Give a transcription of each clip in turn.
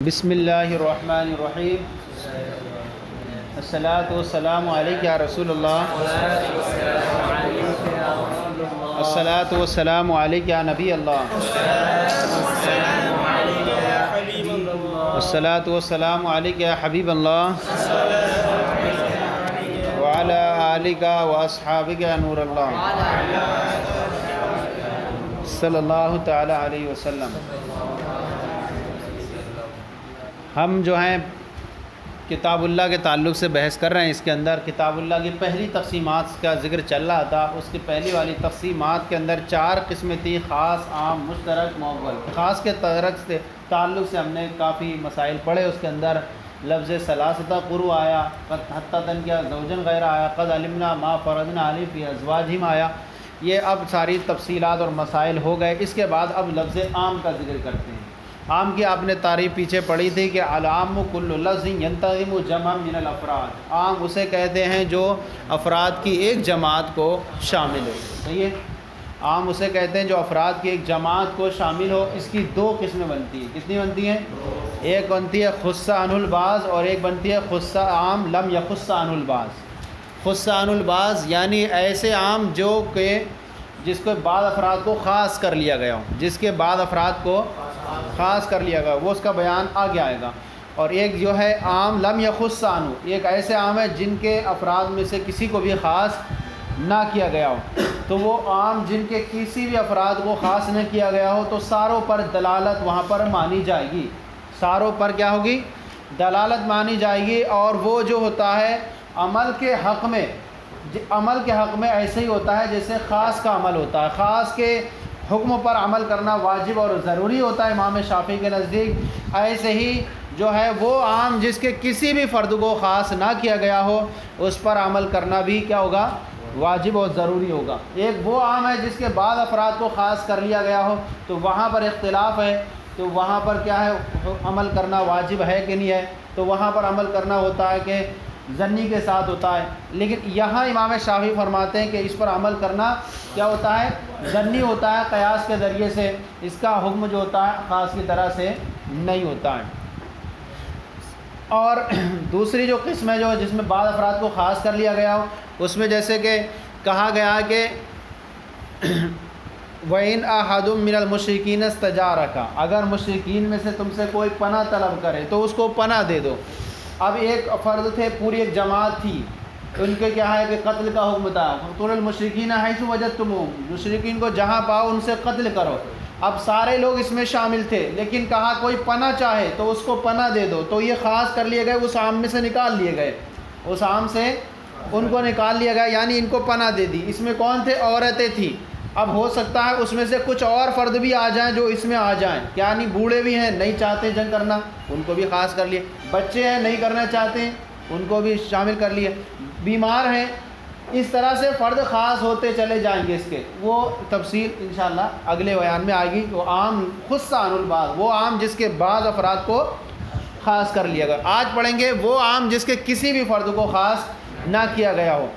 بسم اللہ الرحمن الرحیم الصلاۃ والسلام علیک یا رسول اللہ الصلاۃ والسلام علیک یا نبی اللہ الصلاۃ والسلام علیک یا حبیب اللہ وعلی آلک واصحابک یا نور اللہ صلی اللہ تعالی علیہ وسلم۔ ہم جو ہیں کتاب اللہ کے تعلق سے بحث کر رہے ہیں۔ اس کے اندر کتاب اللہ کی پہلی تقسیمات کا ذکر چل رہا تھا۔ اس کی پہلی والی تقسیمات کے اندر 4 قسمیں تھیں: خاص، عام، مشترک، مؤول۔ خاص کے تعلق سے ہم نے کافی مسائل پڑھے۔ اس کے اندر لفظ ثلاثۃ قروء آیا، حتیٰ تنکیہ زوجن غیر آیا، قد علمنا ما فرضنا علیہم فی ازواجہم آیا۔ یہ اب ساری تفصیلات اور مسائل ہو گئے۔ اس کے بعد اب لفظ عام کا ذکر کرتے ہیں۔ عام کی آپ نے تعریف پیچھے پڑھی تھی کہ العام کل لفظ ینتظم جمع من الافراد۔ عام اسے کہتے ہیں جو افراد کی ایک جماعت کو شامل ہو۔ صحیح ہے، عام اسے کہتے ہیں جو افراد کی ایک جماعت کو شامل ہو۔ اس کی 2 قسمیں بنتی ہیں۔ کتنی بنتی ہیں؟ ایک بنتی ہے خص عنہ البعض اور ایک بنتی ہے خص عام لم یخص عنہ البعض۔ خص عنہ البعض یعنی ایسے عام جو کہ جس کو بعض افراد کو خاص کر لیا گیا ہو، جس کے بعض افراد کو خاص کر لیا گیا، وہ اس کا بیان آگے آئے گا۔ اور ایک جو ہے عام لم یخص عنہ، ایک ایسے عام ہے جن کے افراد میں سے کسی کو بھی خاص نہ کیا گیا ہو۔ تو وہ عام جن کے کسی بھی افراد کو خاص نہ کیا گیا ہو تو ساروں پر دلالت وہاں پر مانی جائے گی۔ ساروں پر کیا ہوگی؟ دلالت مانی جائے گی۔ اور وہ جو ہوتا ہے عمل کے حق میں ایسے ہی ہوتا ہے جیسے خاص کا عمل ہوتا ہے۔ خاص کے حکم پر عمل کرنا واجب اور ضروری ہوتا ہے امام شافعی کے نزدیک، ایسے ہی جو ہے وہ عام جس کے کسی بھی فرد کو خاص نہ کیا گیا ہو اس پر عمل کرنا بھی کیا ہوگا؟ واجب اور ضروری ہوگا۔ ایک وہ عام ہے جس کے بعض افراد کو خاص کر لیا گیا ہو تو وہاں پر اختلاف ہے، تو وہاں پر کیا ہے عمل کرنا واجب ہے کہ نہیں ہے؟ تو وہاں پر عمل کرنا ہوتا ہے کہ ظنی کے ساتھ ہوتا ہے۔ لیکن یہاں امام شافعی فرماتے ہیں کہ اس پر عمل کرنا کیا ہوتا ہے؟ ظنی ہوتا ہے، قیاس کے ذریعے سے۔ اس کا حکم جو ہوتا ہے خاص کی طرح سے نہیں ہوتا ہے۔ اور دوسری جو قسم ہے جس میں بعض افراد کو خاص کر لیا گیا ہو، اس میں جیسے کہ کہا گیا کہ وَإِنْ أَحَدٌ مِّنَ الْمُشْرِكِينَ اسْتَجَارَكَ، اگر مشرکین میں سے تم سے کوئی پناہ طلب کرے تو اس کو پناہ دے دو۔ اب ایک فرد تھے، پوری ایک جماعت تھی، ان کے کیا ہے کہ قتل کا حکم تھا۔ فَاقْتُلُوا الْمُشْرِكِينَ حَيْثُ وَجَدْتُمُوهُمْ، مشرکین کو جہاں پاؤ ان سے قتل کرو۔ اب سارے لوگ اس میں شامل تھے، لیکن کہا کوئی پناہ چاہے تو اس کو پناہ دے دو، تو یہ خاص کر لیے گئے، اس عام میں سے نکال لیے گئے، اس عام سے ان کو نکال لیا گیا، یعنی ان کو پناہ دے دی۔ اس میں کون تھے؟ عورتیں تھیں۔ اب ہو سکتا ہے اس میں سے کچھ اور فرد بھی آ جائیں جو اس میں آ جائیں، یعنی بوڑھے بھی ہیں نہیں چاہتے جنگ کرنا، ان کو بھی خاص کر لیے، بچے ہیں نہیں کرنا چاہتے ہیں ان کو بھی شامل کر لیے، بیمار ہیں، اس طرح سے فرد خاص ہوتے چلے جائیں گے۔ اس کے وہ تفصیل انشاءاللہ اگلے بیان میں آئے گی۔ وہ عام خص عن البعض، وہ عام جس کے بعض افراد کو خاص کر لیا گیا۔ آج پڑھیں گے وہ عام جس کے کسی بھی فرد کو خاص نہ کیا گیا ہو،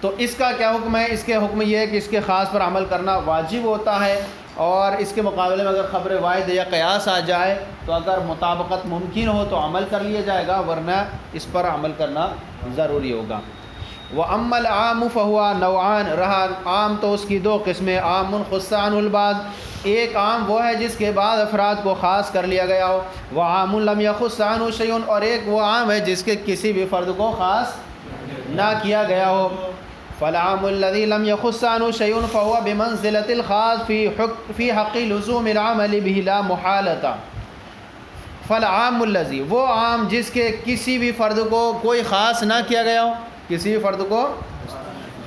تو اس کا کیا حکم ہے؟ اس کے حکم یہ ہے کہ اس کے خاص پر عمل کرنا واجب ہوتا ہے، اور اس کے مقابلے میں اگر خبر واحد یا قیاس آ جائے تو اگر مطابقت ممکن ہو تو عمل کر لیا جائے گا، ورنہ اس پر عمل کرنا ضروری ہوگا۔ وَأَمَّا الْعَامُ فَهُوَ نَوْعَانِ، رہا عام تو اس کی 2 قسمیں، عام خُصَّ عَنْهُ الْبَعْض، ایک عام وہ ہے جس کے بعد افراد کو خاص کر لیا گیا ہو، وَعَامٌ لَمْ يَخُصَّ عَنْهُ شَيْءٌ، اور ایک وہ عام ہے جس کے کسی بھی فرد کو خاص نہ کیا گیا ہو۔ فَالْعَامُ الَّذِي لَمْ يَخُصَّ عَنْهُ شَيْءٌ فَهُوَ بِمَنْزِلَةِ الْخَاصِ فِي حَقِّ لُزُومِ الْعَمَلِ بِهِ لَا مُحَالَةً۔ فَالْعَامُ الَّذِي، وہ عام جس کے کسی بھی فرد کو کوئی خاص نہ کیا گیا ہو، کسی بھی فرد کو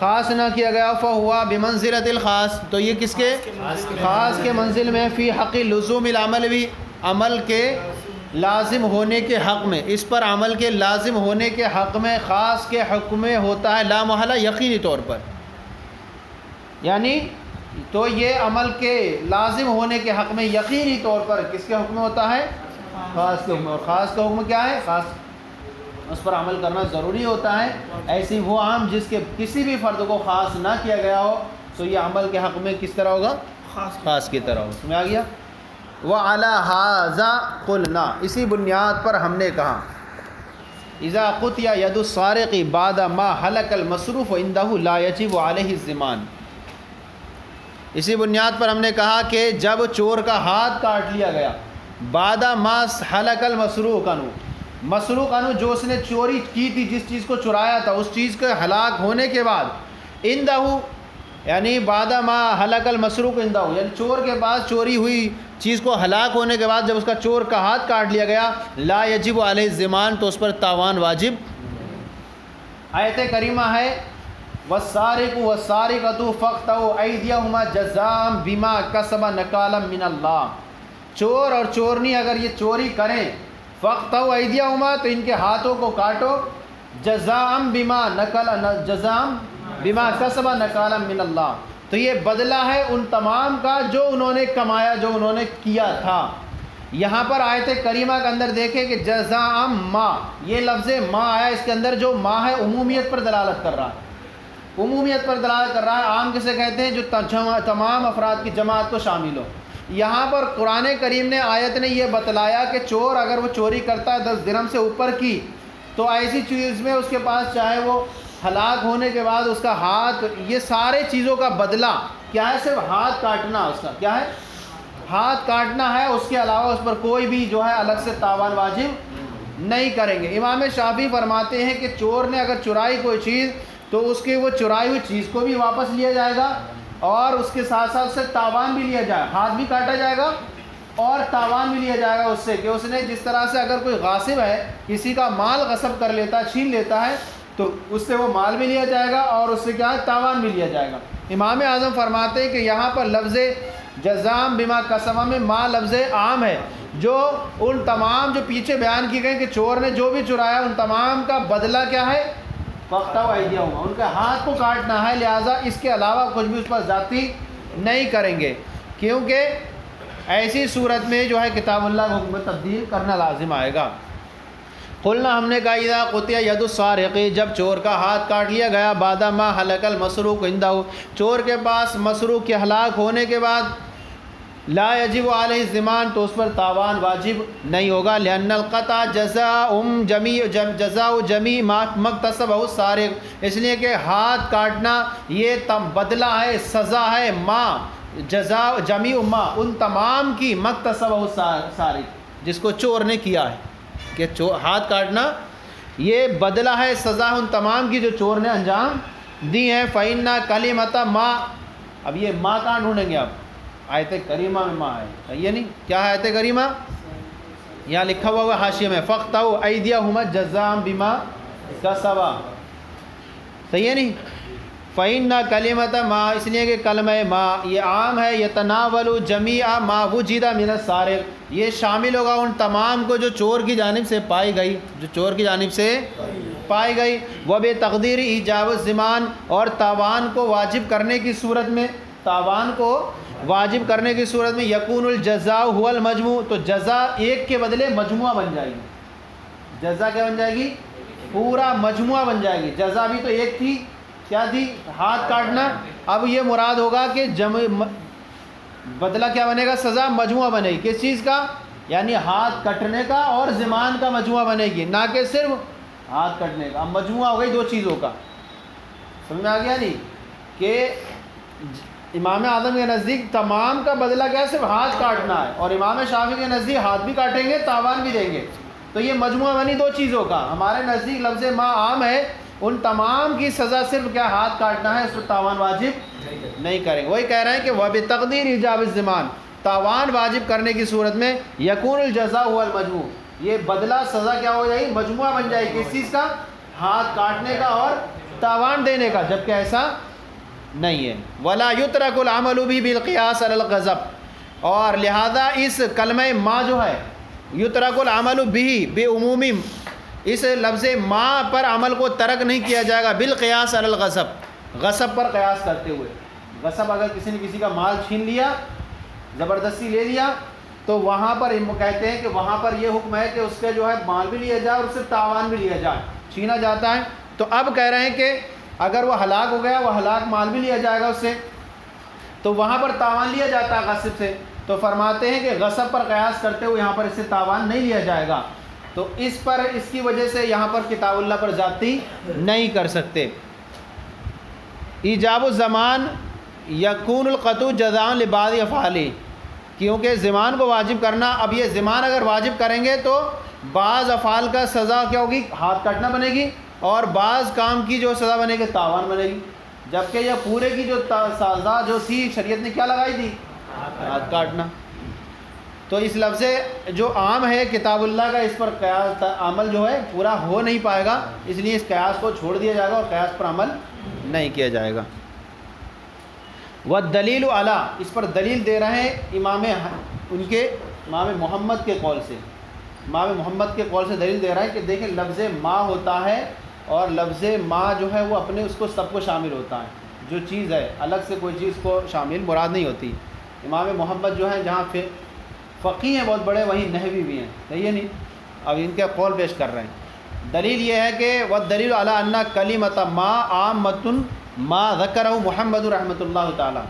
خاص نہ کیا گیا، فَهُوَ بِمَنْزِلَةِ الْخَاصِ، تو یہ کس کے؟ خاص کے منزل میں، فی حق لزوم العمل بھی، عمل کے لازم ہونے کے حق میں، اس پر عمل کے لازم ہونے کے حق میں خاص کے حق میں ہوتا ہے، لا محالہ یقینی طور پر، یعنی تو یہ عمل کے لازم ہونے کے حق میں یقینی طور پر کس کے حکم میں ہوتا ہے؟ خاص کے حکم میں۔ اور خاص کا حکم کیا ہے؟ خاص اس پر عمل کرنا ضروری ہوتا ہے۔ ایسی وہ عام جس کے کسی بھی فرد کو خاص نہ کیا گیا ہو تو یہ عمل کے حق میں کس طرح ہوگا؟ خاص کی طرح ہو۔ سمجھ آ گیا؟ وعلی ھذا قلنا، اسی بنیاد پر ہم نے کہا، اذا قطع ید السارق بعد ما ہلک المصروف عنده لا یجب علیہ الضمان، اسی بنیاد پر ہم نے کہا کہ جب چور کا ہاتھ کاٹ لیا گیا، بعد ما ہلک المسروق عنہ، مسروق عنہ جو اس نے چوری کی تھی، جس چیز کو چرایا تھا، اس چیز کے ہلاک ہونے کے بعد، عنده یعنی بعد ما ہلک المسروق عنده، یعنی چور کے پاس چوری ہوئی چیز کو ہلاک ہونے کے بعد جب اس کا چور کا ہاتھ کاٹ لیا گیا، لا یجب علیہ الضمان، تو اس پر تاوان واجب۔ آیت کریمہ ہے والسارق والسارقۃ فاقطعوا ایدیہما جزاء بما کسبا نکالا من اللہ، چور اور چورنی اگر یہ چوری کریں، فاقطعوا ایدیہما تو ان کے ہاتھوں کو کاٹو، جزاء بما کسبا نکالا من اللہ، تو یہ بدلہ ہے ان تمام کا جو انہوں نے کمایا، جو انہوں نے کیا تھا۔ یہاں پر آیت کریمہ کے اندر دیکھیں کہ جزاء ما، یہ لفظ ما آیا، اس کے اندر جو ما ہے عمومیت پر دلالت کر رہا ہے، عمومیت پر دلالت کر رہا ہے۔ عام کسے کہتے ہیں؟ جو تمام افراد کی جماعت کو شامل ہو۔ یہاں پر قرآن کریم نے، آیت نے یہ بتلایا کہ چور اگر وہ چوری کرتا ہے 10 درہم سے اوپر کی، تو ایسی چیز میں اس کے پاس چاہے وہ ہلاک ہونے کے بعد اس کا ہاتھ، یہ سارے چیزوں کا بدلہ کیا ہے؟ صرف ہاتھ کاٹنا، اس کا کیا ہے؟ ہاتھ کاٹنا ہے، اس کے علاوہ اس پر کوئی بھی جو ہے الگ سے تاوان واجب نہیں کریں گے۔ امام شافعی فرماتے ہیں کہ چور نے اگر چرائی کوئی چیز، تو اس کی وہ چرائی ہوئی چیز کو بھی واپس لیا جائے گا، اور اس کے ساتھ ساتھ سے تاوان بھی لیا جائے گا، ہاتھ بھی کاٹا جائے گا اور تاوان بھی لیا جائے گا اس سے، کہ اس نے جس طرح سے اگر کوئی غاصب ہے کسی کا مال غصب کر لیتا ہے، چھین لیتا ہے، تو اس سے وہ مال بھی لیا جائے گا اور اس سے کیا ہے؟ تاوان بھی لیا جائے گا۔ امام اعظم فرماتے ہیں کہ یہاں پر لفظ جزاء بما کسب میں ما لفظ عام ہے، جو ان تمام جو پیچھے بیان کی گئے کہ چور نے جو بھی چرایا ان تمام کا بدلہ کیا ہے؟ فاقطعوا ایدیہما، ان کے ہاتھ کو کاٹنا ہے، لہٰذا اس کے علاوہ کچھ بھی اس پر ذاتی نہیں کریں گے، کیونکہ ایسی صورت میں جو ہے کتاب اللہ کا حکم تبدیل کرنا لازم آئے گا۔ قلنا، ہم نے کہا اذا قطع ید السارق، جب چور کا ہاتھ کاٹ لیا گیا، بعد ما ہلک المسروق عنده، چور کے پاس مسروق کے ہلاک ہونے کے بعد، لا یجب علیہ الضمان، تو اس پر تاوان واجب نہیں ہوگا، لأن القطع جزاء جمیع ما اکتسبہ السارق، اس لیے کہ ہاتھ کاٹنا یہ بدلہ ہے، سزا ہے، ما جزاء جمیع ما، ان تمام کی مکتسبہ السارق، جس کو چور نے کیا ہے، کہ ہاتھ کاٹنا یہ بدلہ ہے، سزا ان تمام کی جو چور نے انجام دی ہیں۔ فَإِنَّ كَلِمَةَ ما، اب یہ ما کہاں ڈھونڈیں گے آپ؟ آیت کریمہ میں ما ہے، یہ نہیں کیا ہے آیت کریمہ؟ یہاں لکھا ہوا حاشیے میں فاقطعوا ایدیہما جزاء بما کسبا، صحیح ہے نہیں؟ فَإِنَّ كَلِمَةَ ما، اس لیے کہ کلمہ ما یہ عام ہے، يَتَنَاوَلُ جَمِيعَ مَا وُجِدَ مِنَ السَّارِقِ، یہ شامل ہوگا ان تمام کو جو چور کی جانب سے پائی گئی، جو چور کی جانب سے پائی گئی، وَبِتَقْدِيرِ إِيجَابِ الضِّمَانِ، اور تاوان کو واجب کرنے کی صورت میں، تاوان کو واجب کرنے کی صورت میں، یکون الجزاء هو المجموع، تو جزا ایک کے بدلے مجموعہ بن جائے گی، جزا کیا بن جائے گی؟ پورا مجموعہ بن جائے گی۔ جزا بھی تو ایک تھی، کیا تھی؟ ہاتھ کاٹنا، اب یہ مراد ہوگا کہ بدلہ کیا بنے گا؟ سزا مجموعہ بنے گی، کس چیز کا؟ یعنی ہاتھ کٹنے کا اور ضمان کا مجموعہ بنے گی، نہ کہ صرف ہاتھ کٹنے کا، اب مجموعہ ہو گئی دو چیزوں کا، سمجھ میں آ گیا نہیں؟ کہ امام اعظم کے نزدیک تمام کا بدلہ کیا ہے؟ صرف ہاتھ کاٹنا ہے، اور امام شافعی کے نزدیک ہاتھ بھی کاٹیں گے، تاوان بھی دیں گے، تو یہ مجموعہ بنی دو چیزوں کا۔ ہمارے نزدیک لفظ ما عام ہے، ان تمام کی سزا صرف کیا؟ ہاتھ کاٹنا ہے، اس پر تاوان واجب نہیں کریں گے۔ وہی کہہ رہے ہیں کہ وَبِتَقْدِيرِ إِيجَابِ الضِّمَانِ، تاوان واجب کرنے کی صورت میں، یکون الجزاء هو المجموع، یہ بدلہ سزا کیا ہو جائے گی؟ مجموعہ بن جائے گی، کس چیز کا؟ ہاتھ کاٹنے کا اور تاوان دینے کا، جبکہ ایسا نہیں ہے۔ وَلَا يُتْرَكُ الْعَمَلُ بِهِ بِالْقِيَاسِ عَلَى الْغَضَبِ، اور لہذا اس کلمہ ما جو ہے، يُتْرَكُ الْعَمَلُ بِهِ بعمومی، اس لفظ ما پر عمل کو ترک نہیں کیا جائے گا، بالقیاس علی الغصب، غصب پر قیاس کرتے ہوئے۔ غصب اگر کسی نے کسی کا مال چھین لیا، زبردستی لے لیا، تو وہاں پر کہتے ہیں کہ وہاں پر یہ حکم ہے کہ اس کا جو ہے مال بھی لیا جائے اور اس سے تاوان بھی لیا جائے، چھینا جاتا ہے۔ تو اب کہہ رہے ہیں کہ اگر وہ ہلاک ہو گیا، وہ ہلاک مال بھی لیا جائے گا اس سے، تو وہاں پر تاوان لیا جاتا ہے غصب سے، تو فرماتے ہیں کہ غصب پر قیاس کرتے ہوئے یہاں پر اس سے تاوان نہیں لیا جائے گا، تو اس پر اس کی وجہ سے یہاں پر کتاب اللہ پر زیادتی نہیں کر سکتے۔ ایجاب الزمان یکون القطع جزاء لبعض افعالی، کیونکہ زمان کو واجب کرنا، اب یہ زمان اگر واجب کریں گے تو بعض افعال کا سزا کیا ہوگی؟ ہاتھ کاٹنا بنے گی، اور بعض کام کی جو سزا بنے گی تاوان بنے گی، جبکہ یہ پورے کی جو سزا جو تھی شریعت نے کیا لگائی تھی؟ ہاتھ کاٹنا۔ تو اس لفظ جو عام ہے کتاب اللہ کا، اس پر قیاس عمل جو ہے پورا ہو نہیں پائے گا، اس لیے اس قیاس کو چھوڑ دیا جائے گا اور قیاس پر عمل نہیں کیا جائے گا۔ والدلیل علی، اس پر دلیل دے رہے ہیں امام محمد کے قول سے، امام محمد کے قول سے دلیل دے رہا ہے کہ دیکھیں لفظ ما ہوتا ہے، اور لفظ ما جو ہے وہ اپنے اس کو سب کو شامل ہوتا ہے، جو چیز ہے الگ سے کوئی چیز کو شامل مراد نہیں ہوتی۔ امام محمد جو ہیں جہاں فقیہ ہیں بہت بڑے، وہیں نحوی بھی ہیں، صحیح ہے نہیں؟ اب ان کے قول پیش کر رہے ہیں۔ دلیل یہ ہے کہ والدلیل علی ان کلمۃ ما عامۃ ما ذکرہ محمد رحمۃ اللہ تعالی،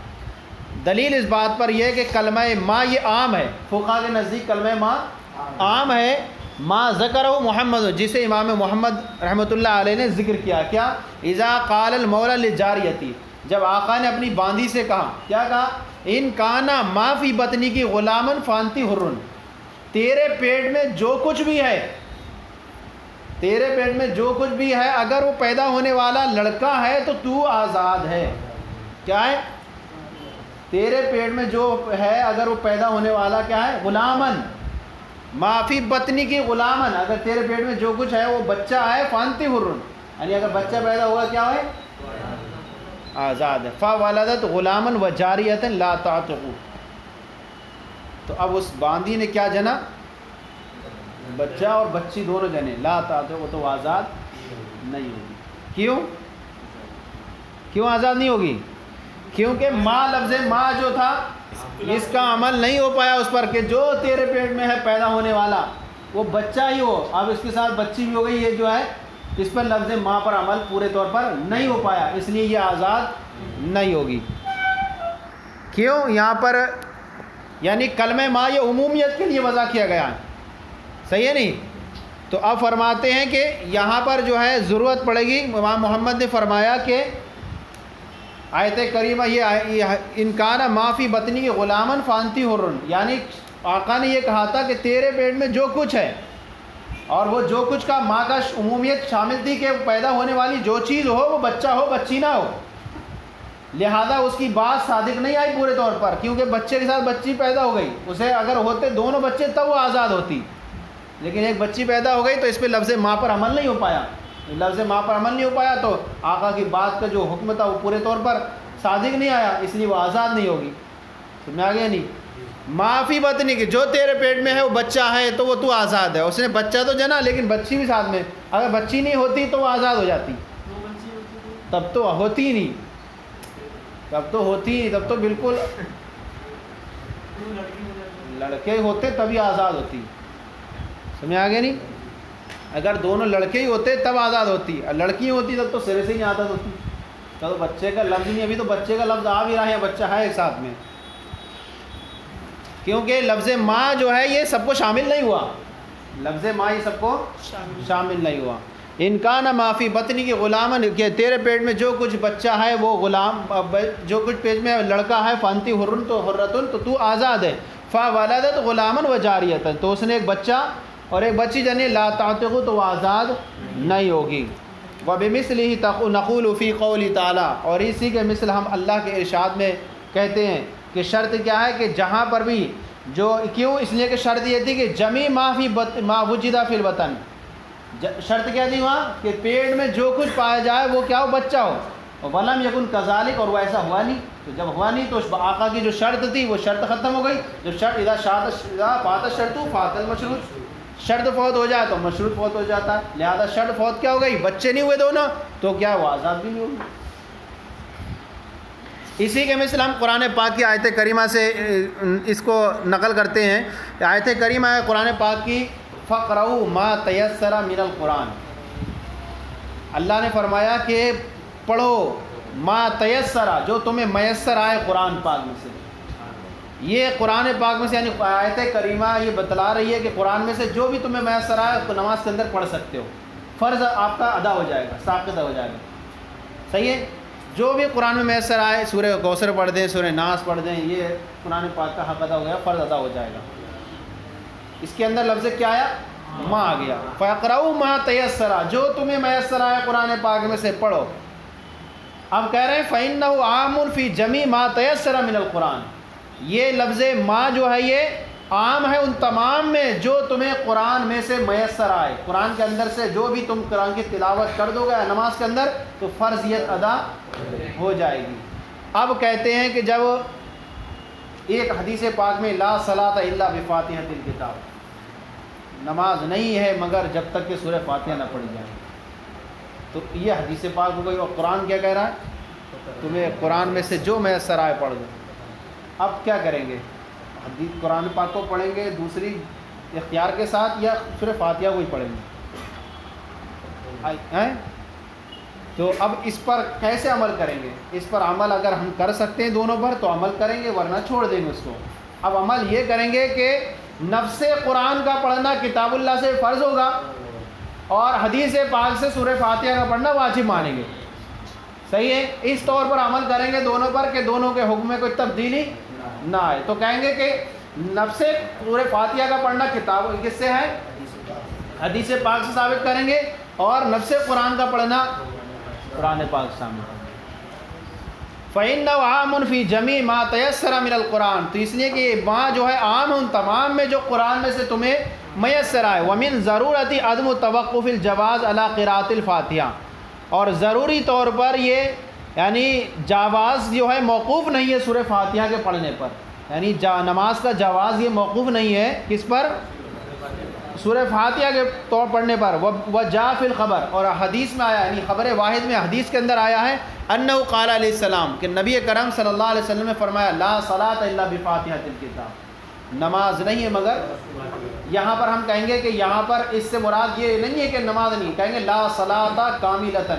دلیل اس بات پر یہ ہے کہ کلمہ ما یہ عام ہے، فقہا کے نزدیک کلمہ ما عام ہے، ما ذکرہ محمد، جسے امام محمد رحمۃ اللہ علیہ نے ذکر کیا، کیا؟ اذا قال المولا لجاریتی، جب آقا نے اپنی باندی سے کہا، کیا کہا؟ ان کانا ما فی بطنی کی غلامن فانتی حرن، تیرے پیٹ میں جو کچھ بھی ہے، تیرے پیٹ میں جو کچھ بھی ہے، اگر وہ پیدا ہونے والا لڑکا ہے تو تو آزاد ہے۔ کیا ہے؟ تیرے پیٹ میں جو ہے اگر وہ پیدا ہونے والا کیا ہے؟ غلامن، ما فی بطنی کی غلامن، اگر تیرے پیٹ میں جو کچھ ہے وہ بچہ ہے، فانتی حرن، یعنی اگر بچہ پیدا ہوگا کیا ہے؟ آزاد ہے۔ فولدت غلامن و جاریۃ لا تعتق، تو اب اس باندی نے کیا جنا؟ بچہ اور بچی دونوں جنے، لا تعتق، تو آزاد نہیں ہوگی۔ کیوں آزاد نہیں ہوگی؟ کیونکہ ما لفظ ما جو تھا اس کا عمل نہیں ہو پایا اس پر کہ جو تیرے پیٹ میں ہے پیدا ہونے والا وہ بچہ ہی ہو، اب اس کے ساتھ بچی بھی ہو گئی، یہ جو ہے اس پر لفظ ما پر عمل پورے طور پر نہیں ہو پایا، اس لیے یہ آزاد نہیں ہوگی۔ کیوں؟ یہاں پر یعنی کلمہ ما یہ عمومیت کے لیے وضع کیا گیا ہے، صحیح ہے نہیں؟ تو اب فرماتے ہیں کہ یہاں پر جو ہے ضرورت پڑے گی، امام محمد نے فرمایا کہ آیت کریمہ یہ انکان ما فی بطنی غلامن فانتی حرن، یعنی آقا نے یہ کہا تھا کہ تیرے پیٹ میں جو کچھ ہے، اور وہ جو کچھ کا ماں کا عمومیت شامل تھی کہ پیدا ہونے والی جو چیز ہو وہ بچہ ہو بچی نہ ہو، لہذا اس کی بات صادق نہیں آئی پورے طور پر، کیونکہ بچے کے ساتھ بچی پیدا ہو گئی، اسے اگر ہوتے دونوں بچے تب وہ آزاد ہوتی، لیکن ایک بچی پیدا ہو گئی تو اس پہ لفظ ماں پر عمل نہیں ہو پایا، لفظ ماں پر عمل نہیں ہو پایا تو آقا کی بات کا جو حکم تھا وہ پورے طور پر صادق نہیں آیا، اس لیے وہ آزاد نہیں ہوگی۔ سمجھ آ گیا نہیں؟ ما فی بطنی کی، جو تیرے پیٹ میں ہے وہ بچہ ہے تو وہ تو آزاد ہے، اس نے بچہ تو جنا لیکن بچی بھی ساتھ میں، اگر بچی نہیں ہوتی تو وہ آزاد ہو جاتی، تب تو ہوتی ہی نہیں، تب تو بالکل لڑکے ہوتے تبھی آزاد ہوتی۔ سمجھ آ گیا نہیں؟ اگر دونوں لڑکے ہی ہوتے تب آزاد ہوتی، اور لڑکی ہوتی تب تو سرے سے ہی آزاد ہوتی، تو بچے کا لفظ نہیں، ابھی تو بچے کا لفظ آ بھی رہا ہے، بچہ ہے ایک ساتھ میں، کیونکہ لفظ ماں جو ہے یہ سب کو شامل نہیں ہوا، لفظ ماں یہ سب کو شامل نہیں ہوا۔ انکان ما فی بطنی کی غلامن، کہ تیرے پیٹ میں جو کچھ بچہ ہے وہ غلام، جو کچھ پیٹ میں لڑکا ہے، فانتی حرن تو حرتن، تو آزاد ہے۔ فولدت غلامن و جاریۃ، تو اس نے ایک بچہ اور ایک بچی جنی، لا تعتق، تو وہ آزاد نہیں ہوگی۔ وبمثلہ نقول فی قول تعالی، اور اسی کے مثل ہم اللہ کے ارشاد میں کہتے ہیں کہ شرط کیا ہے کہ جہاں پر بھی جو، کیوں؟ اس لیے کہ شرط یہ تھی کہ جمی ما وجدہ فی الوطن، شرط کیا تھی وہاں کہ پیٹ میں جو کچھ پایا جائے وہ کیا ہو؟ بچہ ہو، ولم یکن کذالک، اور وہ ایسا ہوا نہیں، تو جب ہوا نہیں تو آقا کی جو شرط تھی وہ شرط ختم ہو گئی، جب شرط اذا فات الشرط فات المشروط، شرط فوت ہو جائے تو مشروط فوت ہو جاتا ہے، لہذا شرط فوت کیا ہو گئی؟ بچے نہیں ہوئے دونوں، تو کیا وہ آزاد بھی نہیں ہوگی۔ اسی کے مثل ہم قرآن پاک کی آیت کریمہ سے اس کو نقل کرتے ہیں، آیت کریمہ ہے قرآن پاک کی، فَقْرَؤُوا مَا تَيَسَّرَ مِنَ الْقُرْآنِ، اللہ نے فرمایا کہ پڑھو ما تیسرا، جو تمہیں میسر آئے قرآن پاک میں سے، یہ قرآن پاک میں سے یعنی آیت کریمہ یہ بتلا رہی ہے کہ قرآن میں سے جو بھی تمہیں میسر آئے اس کو نماز کے اندر پڑھ سکتے ہو، فرض آپ کا ادا ہو جائے گا، ساقط ہو جائے گا. صحیح ہے. جو بھی قرآن میں میسر آئے، سورہ کوثر پڑھ دیں، سورہ ناس پڑھ دیں، یہ قرآن پاک کا حق ادا ہو گیا، فرض ادا ہو جائے گا. اس کے اندر لفظ کیا آیا؟ ما آ گیا. فَيَقْرَؤُوا مَا تَيَسَّرَ، جو تمہیں میسر آئے قرآن پاک میں سے پڑھو. اب کہہ رہے ہیں فَإِنَّهُ عَامٌ فِي جَمِيعِ مَا تَيَسَّرَ مِنَ الْقُرْآنِ. یہ لفظ ما جو ہے یہ عام ہے ان تمام میں جو تمہیں قرآن میں سے میسر آئے. قرآن کے اندر سے جو بھی تم قرآن کی تلاوت کر دو گے نماز کے اندر تو فرضیت ادا ہو جائے گی. اب کہتے ہیں کہ جب ایک حدیث پاک میں لا صلاۃ الا بفاتحۃ الکتاب، نماز نہیں ہے مگر جب تک کہ سورہ فاتحہ نہ پڑھی جائے، تو یہ حدیث پاک ہو گئی. اور قرآن کیا کہہ رہا ہے؟ تمہیں قرآن میں سے جو میسر آئے پڑھ دو. اب کیا کریں گے؟ حدیث قرآن پاک کو پڑھیں گے دوسری اختیار کے ساتھ یا سورہ فاتحہ کو ہی پڑھیں گے؟ تو اب اس پر کیسے عمل کریں گے؟ اس پر عمل اگر ہم کر سکتے ہیں دونوں پر تو عمل کریں گے، ورنہ چھوڑ دیں گے اس کو. اب عمل یہ کریں گے کہ نفس قرآن کا پڑھنا کتاب اللہ سے فرض ہوگا اور حدیث پاک سے سورہ فاتحہ کا پڑھنا واجب مانیں گے. صحیح ہے. اس طور پر عمل کریں گے دونوں پر کہ دونوں کے حکم میں کوئی تبدیلی نہ آئے. تو کہیں گے کہ نفس سورہ فاتحہ کا پڑھنا کتاب کس سے ہے؟ حدیث پاک سے ثابت کریں گے، اور نفس قرآن کا پڑھنا قرآن پاک سے ثابت کریں گے. فَإِنَّهُ عَامٌ فِي جَمِيعِ مَا تَيَسَّرَ مِنَ الْقُرْآنِ، تو اس لیے کہ یہ ماں جو ہے عام ان تمام میں جو قرآن میں سے تمہیں میسر آئے. وَمِن ضرورتی عدم توقف الجواز علی قراءۃ الفاتحہ، اور ضروری طور پر یہ یعنی جواز جو ہے موقوف نہیں ہے سورہ فاتحہ کے پڑھنے پر. یعنی نماز کا جواز یہ موقوف نہیں ہے کس پر؟ سورہ فاتحہ کے طور پڑھنے پر. وجاء فی الخبر، اور حدیث میں آیا یعنی خبر واحد میں حدیث کے اندر آیا ہے انہ قال علیہ السلام کہ نبی کرم صلی اللہ علیہ وسلم نے فرمایا لا صلاۃ الا بفاتحۃ الکتاب، نماز نہیں ہے مگر. یہاں پر ہم کہیں گے کہ یہاں پر اس سے مراد یہ نہیں ہے کہ نماز نہیں، کہیں گے لا صلاۃ کاملۃ،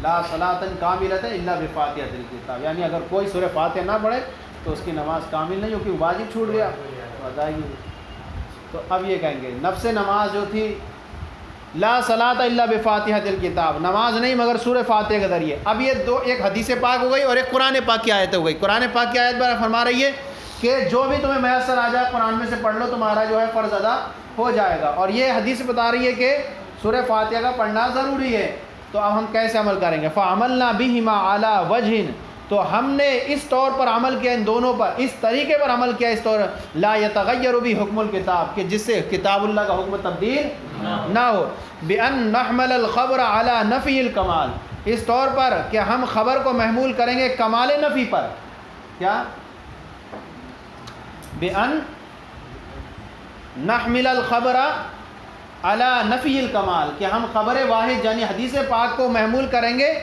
لا صلاۃ کاملۃ الا بفاتحۃ الکتاب، یعنی اگر کوئی سورہ فاتحہ نہ پڑھے تو اس کی نماز کامل نہیں ہو، کیونکہ واجب چھوٹ گیا ادائیگی. تو اب یہ کہیں گے نفس نماز جو تھی لا صلاۃ الا بفاتحۃ الکتاب، نماز نہیں مگر سورہ فاتحہ کے ذریعے. اب یہ دو، ایک حدیث پاک ہو گئی اور ایک قرآن پاک کی آیت ہو گئی. قرآن پاک کی آیت پر فرما رہی ہے کہ جو بھی تمہیں میسر آ جائے قرآن میں سے پڑھ لو، تمہارا جو ہے فرض ادا ہو جائے گا. اور یہ حدیث بتا رہی ہے کہ سورہ فاتحہ کا پڑھنا ضروری ہے. تو اب ہم کیسے عمل کریں گے؟ فَعَمَلْنَا بِهِمَا عَلَى وَجْهٍ، تو ہم نے اس طور پر عمل کیا، ان دونوں پر اس طریقے پر عمل کیا، اس طور لا يتغیر بھی حکم الکتاب، کہ جس سے کتاب اللہ کا حکم تبدیل نہ ہو. بِأَن نَحْمَلَ الْخَبْرَ عَلَى نَفِيِ الْكَمَالِ، اس طور پر کہ ہم خبر کو محمول کریں گے کمال نفی پر. کیا؟ بِأَن نَحْمِلَ الْخَبْرَ عَلَى نَفِيِ الْكَمَالِ، کہ ہم خبر واحد یعنی حدیث پاک کو محمول کریں گے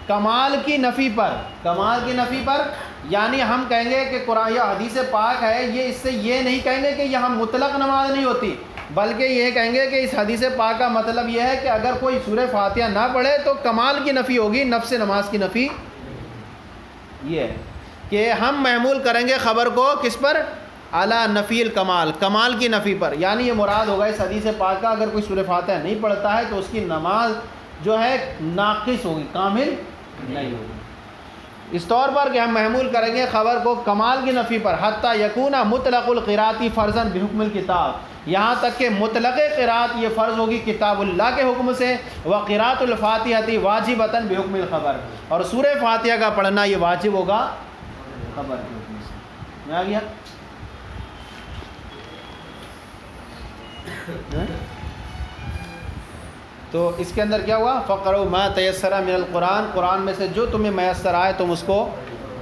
کمال کی نفی پر. کمال کی نفی پر یعنی ہم کہیں گے کہ قرآن یا حدیث پاک ہے، یہ اس سے یہ نہیں کہیں گے کہ یہاں مطلق نماز نہیں ہوتی، بلکہ یہ کہیں گے کہ اس حدیث پاک کا مطلب یہ ہے کہ اگر کوئی سورہ فاتحہ نہ پڑھے تو کمال کی نفی ہوگی، نفس نماز کی نفی. یہ ہے کہ ہم محمول کریں گے خبر کو کس پر؟ اعلیٰ نفی الکمال، کمال کی نفی پر. یعنی یہ مراد ہوگا اس حدیث پاک کا اگر کوئی سورہ فاتحہ نہیں پڑھتا ہے تو اس کی نماز جو ہے ناقص ہوگی، کامل نہیں ہوگی. اس طور پر کہ ہم محمول کریں گے خبر کو کمال کی نفی پر. حتیٰ یکون مطلق القراءۃ فرضاً بحکم الکتاب، یہاں تک کہ مطلق قراءت یہ فرض ہوگی کتاب اللہ کے حکم سے. وقراءۃ الفاتحۃ واجبۃ بحکم الخبر، اور سورہ فاتحہ کا پڑھنا یہ واجب ہوگا خبر کے حکم سے. آ گیا؟ تو اس کے اندر کیا ہوا؟ فقرؤ ما تیسر من القرآن، قرآن میں سے جو تمہیں میسر آئے تم اس کو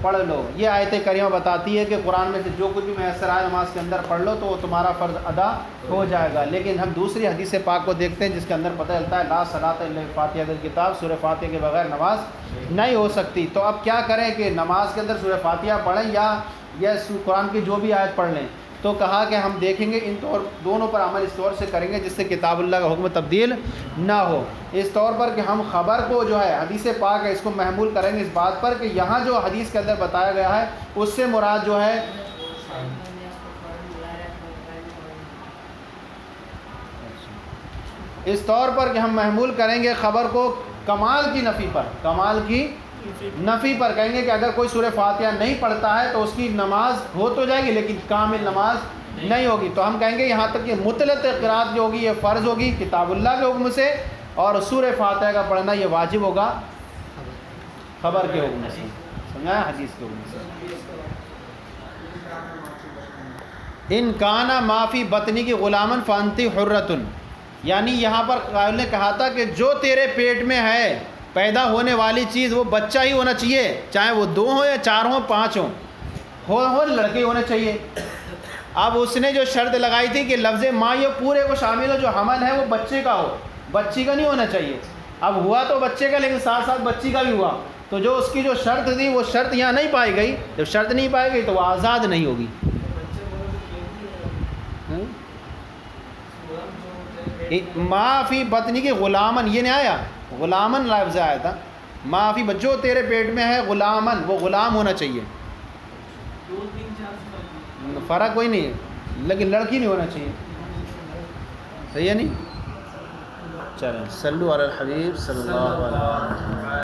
پڑھ لو. یہ آیت کریمہ بتاتی ہے کہ قرآن میں سے جو کچھ بھی میسر آئے نماز کے اندر پڑھ لو تو وہ تمہارا فرض ادا ہو جائے گا. لیکن ہم دوسری حدیث پاک کو دیکھتے ہیں جس کے اندر پتہ چلتا ہے لا صلاۃ الا بفاتحۃ الکتاب، سورہ فاتحہ کے بغیر نماز نہیں ہو سکتی. تو اب کیا کریں کہ نماز کے اندر سورہ فاتحہ پڑھیں یا قرآن کی جو بھی آیت پڑھ لیں؟ تو کہا کہ ہم دیکھیں گے ان طور دونوں پر عمل اس طور سے کریں گے جس سے کتاب اللہ کا حکم تبدیل نہ ہو. اس طور پر کہ ہم خبر کو جو ہے حدیث پاک ہے اس کو محمول کریں گے اس بات پر کہ یہاں جو حدیث کے اندر بتایا گیا ہے اس سے مراد جو ہے اس طور پر کہ ہم محمول کریں گے خبر کو کمال کی نفی پر، کمال کی نفی پر کہیں گے کہ اگر کوئی سورہ فاتحہ نہیں پڑھتا ہے تو اس کی نماز ہو تو جائے گی لیکن کامل نماز نہیں ہوگی. تو ہم کہیں گے یہاں تک کہ مطلق قرات جو ہوگی یہ فرض ہوگی کتاب اللہ کے حکم سے، اور سورہ فاتحہ کا پڑھنا یہ واجب ہوگا خبر کے حکم سے. سمجھا؟ حدیث کے حکم سے. ان کانا معافی بطنی کی غلامن فانتی حرتن، یعنی یہاں پر قائل نے کہا تھا کہ جو تیرے پیٹ میں ہے پیدا ہونے والی چیز وہ بچہ ہی ہونا چاہیے، چاہے وہ 2 ہوں یا 4 ہوں 5 ہوں، ہو لڑکے ہونے چاہیے. اب اس نے جو شرط لگائی تھی کہ لفظ ماں یہ پورے کو شامل ہو، جو حمل ہے وہ بچے کا ہو، بچی کا نہیں ہونا چاہیے. اب ہوا تو بچے کا لیکن ساتھ ساتھ بچی کا بھی ہوا، تو جو اس کی جو شرط تھی وہ شرط یہاں نہیں پائی گئی. جب شرط نہیں پائی گئی تو وہ آزاد نہیں ہوگی. ما فی بطنی کی غلامن یہ نہیں آیا، غلامن لفظ آیا تھا. ما فی جو تیرے پیٹ میں ہے غلامن، وہ غلام ہونا چاہیے، فرق کوئی نہیں ہے لیکن لڑکی نہیں ہونا چاہیے. صحیح ہے نہیں؟ چلیں صلو علی الحبیب صلی اللہ علیہ وسلم.